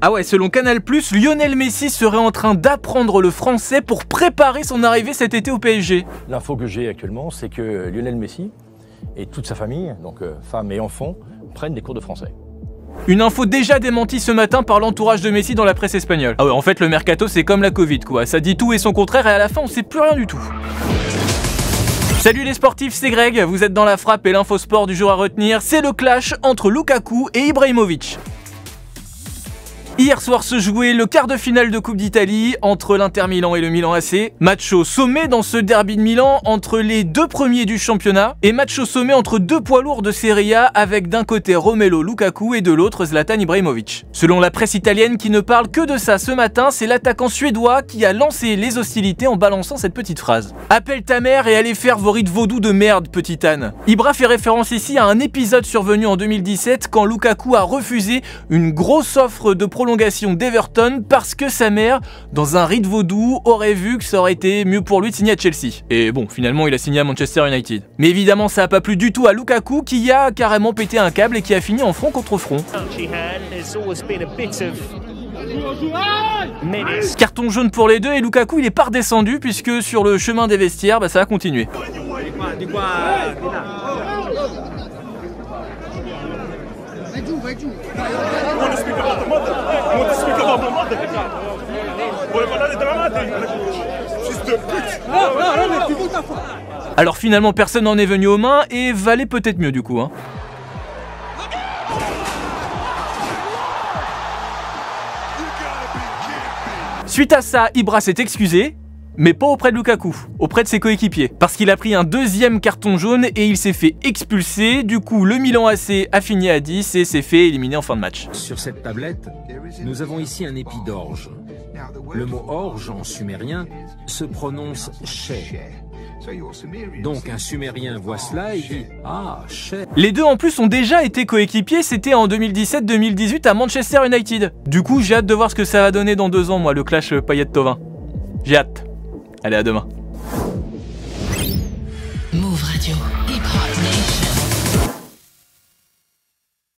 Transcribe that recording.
Ah ouais, selon Canal+, Lionel Messi serait en train d'apprendre le français pour préparer son arrivée cet été au PSG. L'info que j'ai actuellement, c'est que Lionel Messi et toute sa famille, donc femmes et enfants, prennent des cours de français. Une info déjà démentie ce matin par l'entourage de Messi dans la presse espagnole. Ah ouais, en fait le mercato c'est comme la Covid quoi, ça dit tout et son contraire et à la fin on sait plus rien du tout. Salut les sportifs, c'est Greg, vous êtes dans la frappe et l'info sport du jour à retenir, c'est le clash entre Lukaku et Ibrahimovic. Hier soir se jouait le quart de finale de Coupe d'Italie entre l'Inter Milan et le Milan AC. Match au sommet dans ce derby de Milan entre les deux premiers du championnat et match au sommet entre deux poids lourds de Serie A avec d'un côté Romelu Lukaku et de l'autre Zlatan Ibrahimovic. Selon la presse italienne qui ne parle que de ça ce matin, c'est l'attaquant suédois qui a lancé les hostilités en balançant cette petite phrase. Appelle ta mère et allez faire vos rites vaudous de merde, petite Anne. Ibra fait référence ici à un épisode survenu en 2017 quand Lukaku a refusé une grosse offre de prolongation d'Everton parce que sa mère, dans un rite vaudou, aurait vu que ça aurait été mieux pour lui de signer à Chelsea. Et bon, finalement il a signé à Manchester United. Mais évidemment ça a pas plu du tout à Lukaku qui a carrément pété un câble et qui a fini en front contre front. Carton jaune pour les deux et Lukaku il est pas redescendu puisque sur le chemin des vestiaires ça a continué. Alors finalement personne n'en est venu aux mains et valait peut-être mieux du coup hein. Suite à ça, Ibra s'est excusé, mais pas auprès de Lukaku, auprès de ses coéquipiers. Parce qu'il a pris un deuxième carton jaune et il s'est fait expulser. Du coup, le Milan AC a fini à 10 et s'est fait éliminer en fin de match. Sur cette tablette, nous avons ici un épi d'orge. Le mot orge en sumérien se prononce chai. Donc un sumérien voit cela et dit « Ah, chai ». Les deux en plus ont déjà été coéquipiers, c'était en 2017-2018 à Manchester United. Du coup, j'ai hâte de voir ce que ça va donner dans 2 ans, moi, le clash Payet-Thauvin. J'ai hâte. Allez, à demain. Move Radio.